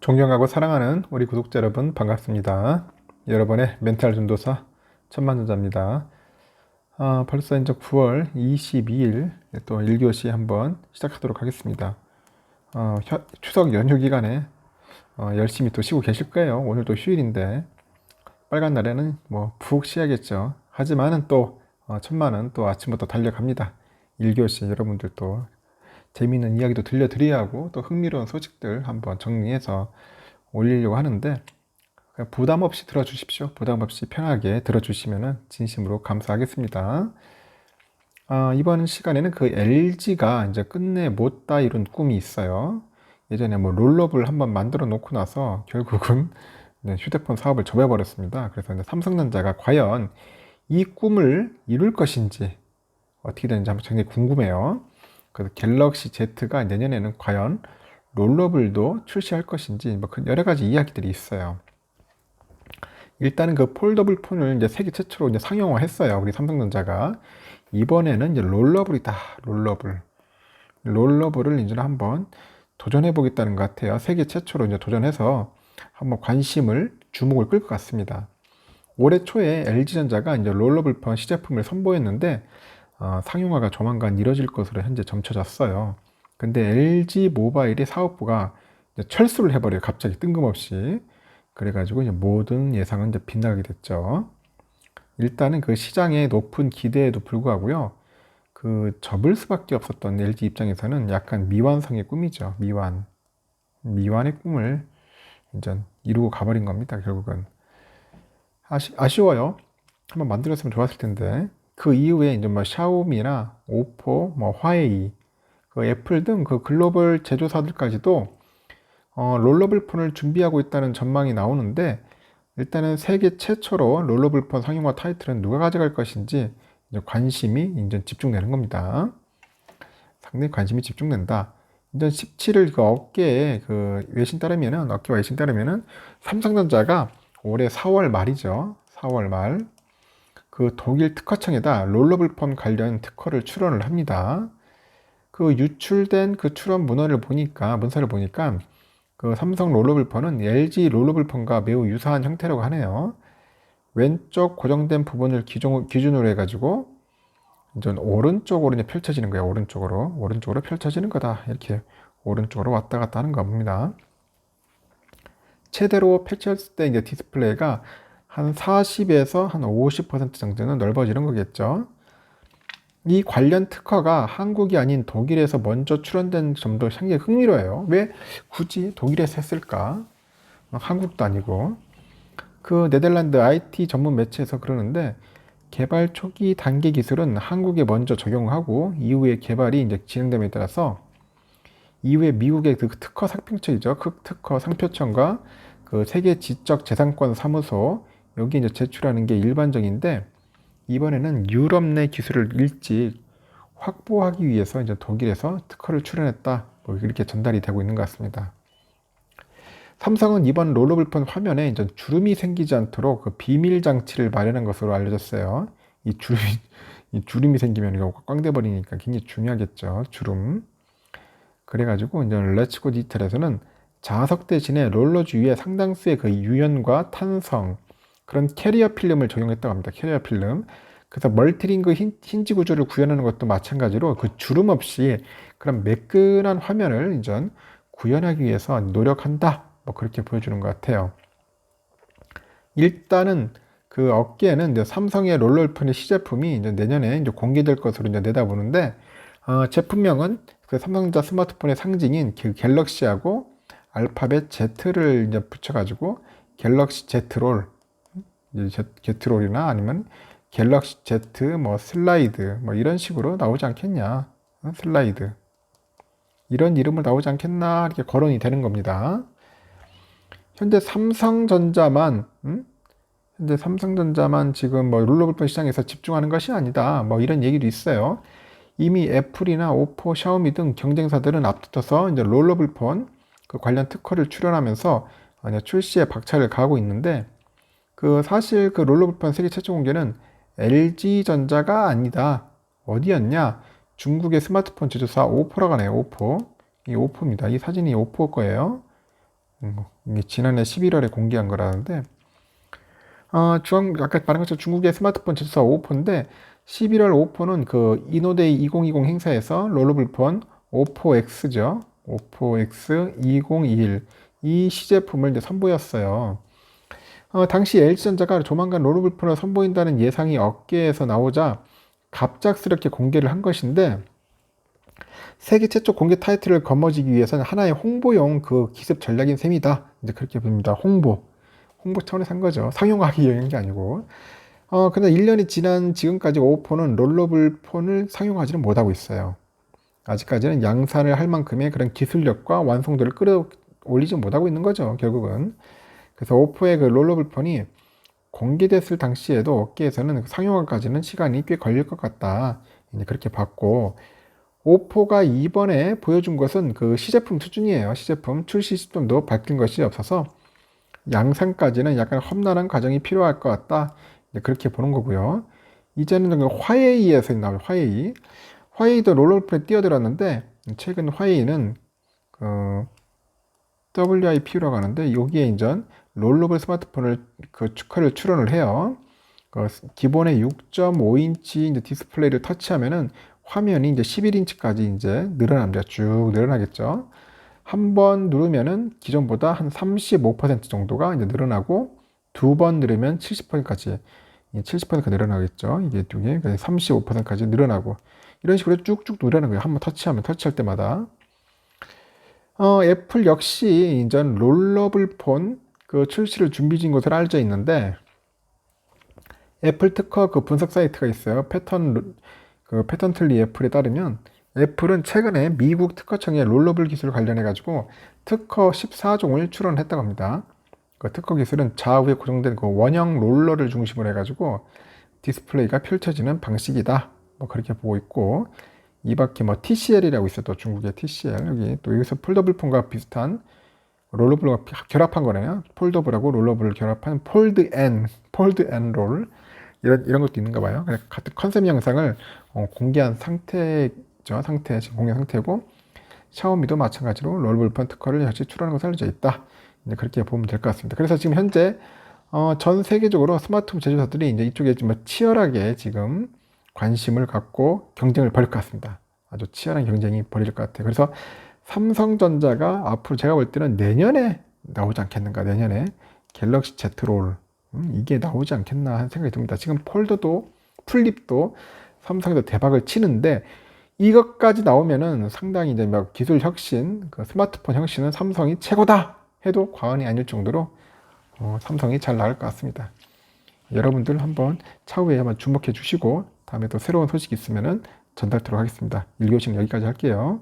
존경하고 사랑하는 우리 구독자 여러분 반갑습니다. 여러분의 멘탈 전도사 천만전자입니다. 벌써 이제 9월 22일 또 1교시 한번 시작하도록 하겠습니다. 추석 연휴 기간에 열심히 또 쉬고 계실 거예요. 오늘 또 휴일인데 빨간 날에는 뭐 푹 쉬어야겠죠. 하지만은 또 천만은 또 아침부터 달려갑니다. 1교시 여러분들 또 재미있는 이야기도 들려드려야 하고 또 흥미로운 소식들 한번 정리해서 올리려고 하는데 부담 없이 들어주십시오. 부담 없이 편하게 들어주시면 진심으로 감사하겠습니다. 이번 시간에는 그 LG가 이제 끝내 못다 이룬 꿈이 있어요. 예전에 뭐 롤러블 한번 만들어 놓고 나서 결국은 휴대폰 사업을 접어버렸습니다. 그래서 이제 삼성전자가 과연 이 꿈을 이룰 것인지 어떻게 되는지 한번 굉장히 궁금해요. 그래서 갤럭시 Z가 내년에는 과연 롤러블도 출시할 것인지 뭐 여러 가지 이야기들이 있어요. 일단은 그 폴더블 폰을 이제 세계 최초로 이제 상용화했어요. 우리 삼성전자가. 이번에는 이제 롤러블이다. 롤러블을 이제 한번 도전해 보겠다는 것 같아요. 세계 최초로 이제 도전해서 한번 주목을 끌 것 같습니다. 올해 초에 LG전자가 이제 롤러블 폰 시제품을 선보였는데 상용화가 조만간 이뤄질 것으로 현재 점쳐졌어요. 근데 LG 모바일의 사업부가 이제 철수를 해버려요. 갑자기 뜬금없이. 그래가지고 이제 모든 예상은 이제 빗나가게 됐죠. 일단은 그 시장의 높은 기대에도 불구하고요. 그 접을 수밖에 없었던 LG 입장에서는 약간 미완성의 꿈이죠. 미완의 꿈을 이제 이루고 가버린 겁니다. 결국은. 아쉬워요. 한번 만들었으면 좋았을 텐데. 그 이후에 이제 뭐 샤오미나 오포, 뭐 화웨이, 그 애플 등 그 글로벌 제조사들까지도 롤러블 폰을 준비하고 있다는 전망이 나오는데 일단은 세계 최초로 롤러블 폰 상용화 타이틀은 누가 가져갈 것인지 이제 관심이 이제 집중되는 겁니다. 상당히 관심이 집중된다. 이제 17일 그 어깨 외신 따르면은 삼성전자가 올해 4월 말이죠. 4월 말. 그 독일 특허청에다 롤러블 폰 관련 특허를 출원을 합니다. 그 유출된 그 출원 문서를 보니까 그 삼성 롤러블 폰은 LG 롤러블 폰과 매우 유사한 형태라고 하네요. 왼쪽 고정된 부분을 기준으로 해가지고 이제 오른쪽으로 이제 펼쳐지는 거예요. 오른쪽으로 펼쳐지는 거다. 이렇게 오른쪽으로 왔다 갔다 하는 겁니다. 최대로 펼쳤을 때 이제 디스플레이가 한 40에서 한 50% 정도는 넓어지는 거겠죠. 이 관련 특허가 한국이 아닌 독일에서 먼저 출원된 점도 상당히 흥미로워요. 왜 굳이 독일에서 했을까? 한국도 아니고. 그 네덜란드 IT 전문 매체에서 그러는데 개발 초기 단계 기술은 한국에 먼저 적용하고 이후에 개발이 이제 진행됨에 따라서 이후에 미국의 그 특허 상표청이죠. 그 특허 상표청과 그 세계 지적 재산권 사무소 여기 이제 제출하는 게 일반적인데 이번에는 유럽 내 기술을 일찍 확보하기 위해서 이제 독일에서 특허를 출원했다. 뭐 이렇게 전달이 되고 있는 것 같습니다. 삼성은 이번 롤러블 폰 화면에 이제 주름이 생기지 않도록 그 비밀 장치를 마련한 것으로 알려졌어요. 이 주름이 생기면 이거 꽝돼 버리니까 굉장히 중요하겠죠. 주름. 그래가지고 이제 렛츠고 디지털에서는 자석 대신에 롤러 주위에 상당수의 그 유연과 탄성 그런 캐리어 필름을 적용했다고 합니다. 캐리어 필름. 그래서 멀티링크 힌지 구조를 구현하는 것도 마찬가지로 그 주름 없이 그런 매끈한 화면을 이제 구현하기 위해서 노력한다. 뭐 그렇게 보여주는 것 같아요. 일단은 그 어깨에는 이제 삼성의 롤러폰의 시제품이 이제 내년에 이제 공개될 것으로 이제 내다보는데 제품명은 그 삼성전자 스마트폰의 상징인 그 갤럭시하고 알파벳 Z를 이제 붙여가지고 갤럭시 Z롤, Z롤이나 아니면 갤럭시 Z 뭐 슬라이드 뭐 이런 식으로 나오지 않겠냐? 슬라이드 이런 이름을 나오지 않겠나 이렇게 거론이 되는 겁니다. 현재 삼성전자만 지금 뭐 롤러블폰 시장에서 집중하는 것이 아니다. 뭐 이런 얘기도 있어요. 이미 애플이나 오포, 샤오미 등 경쟁사들은 앞붙어서 이제 롤러블폰 그 관련 특허를 출원하면서 출시에 박차를 가하고 있는데 그 사실 그 롤러블폰 세계 최초 공개는 LG전자가 아니다. 어디였냐? 중국의 스마트폰 제조사 오포라고 하네요. 오포. 이 오포입니다. 이 사진이 오포 거예요. 이게 지난해 11월에 공개한 거라는데, 아까 말한 것처럼 중국의 스마트폰 제조사 오포인데, 11월 오포는 그 이노데이 2020 행사에서 롤러블 폰 오포 X죠. 오포 X 2021. 이 시제품을 이제 선보였어요. 당시 LG전자가 조만간 롤러블 폰을 선보인다는 예상이 업계에서 나오자 갑작스럽게 공개를 한 것인데, 세계 최초 공개 타이틀을 거머쥐기 위해서는 하나의 홍보용 그 기습 전략인 셈이다. 이제 그렇게 봅니다. 홍보 차원에서 한 거죠. 상용하기 위한 게 아니고. 근데 1년이 지난 지금까지 오포는 롤러블 폰을 상용하지는 못하고 있어요. 아직까지는 양산을 할 만큼의 그런 기술력과 완성도를 끌어올리지 못하고 있는 거죠, 결국은. 그래서 오포의 그 롤러블 폰이 공개됐을 당시에도 업계에서는 상용화까지는 시간이 꽤 걸릴 것 같다. 이제 그렇게 봤고, 오포가 이번에 보여준 것은 그 시제품 수준이에요. 시제품 출시 시점도 밝힌 것이 없어서 양산까지는 약간 험난한 과정이 필요할 것 같다. 그렇게 보는 거고요. 이제는 화웨이에서 나올 화웨이도 롤러블폰에 뛰어들었는데 최근 화웨이는 WIPU라고 하는데 여기에 이제 롤러블 스마트폰을 그 축하를 출원을 해요. 기본의 6.5인치 이제 디스플레이를 터치하면은 화면이 이제 11인치까지 이제 늘어납니다. 쭉 늘어나겠죠. 한 번 누르면은 기존보다 한 35% 정도가 이제 늘어나고 두 번 누르면 70%까지 70%가 늘어나겠죠. 이게 두 개, 35%까지 늘어나고 이런 식으로 쭉쭉 늘어나는 거예요. 한 번 터치할 때마다. 애플 역시 이제 롤러블 폰 그 출시를 준비 중인 것으로 알려져 있는데 애플 특허 그 분석 사이트가 있어요. 패턴틀리 애플에 따르면 애플은 최근에 미국 특허청에 롤러블 기술 관련해 가지고 특허 14종을 출원했다고 합니다. 그 특허 기술은 좌우에 고정된 그 원형 롤러를 중심으로 해 가지고 디스플레이가 펼쳐지는 방식이다. 뭐 그렇게 보고 있고 이 밖에 뭐 TCL이라고 있어요. 또 중국의 TCL 여기서 폴더블 폰과 비슷한 롤러블과 결합한 거네요. 폴더블하고 롤러블을 결합한 폴드 앤 롤 이런 것도 있는가 봐요. 같은 컨셉 영상을 공개한 상태죠. 지금 공개 상태고 샤오미도 마찬가지로 롤러블 특허를 역시 출하는 것으로 알려져 있다. 이제 그렇게 보면 될 것 같습니다. 그래서 지금 현재 전 세계적으로 스마트폰 제조사들이 이제 이쪽에 좀 치열하게 지금 관심을 갖고 경쟁을 벌일 것 같습니다. 아주 치열한 경쟁이 벌어질 것 같아요. 그래서 삼성전자가 앞으로 제가 볼 때는 내년에 나오지 않겠는가. 내년에 갤럭시 Z 롤 이게 나오지 않겠나 하는 생각이 듭니다. 지금 폴더도 플립도 삼성에서 대박을 치는데 이것까지 나오면은 상당히 이제 막 기술 혁신, 그 스마트폰 혁신은 삼성이 최고다 해도 과언이 아닐 정도로 삼성이 잘 나갈 것 같습니다. 여러분들 한번 차후에 한번 주목해 주시고 다음에 또 새로운 소식 있으면은 전달토록 하겠습니다. 1교시는 여기까지 할게요.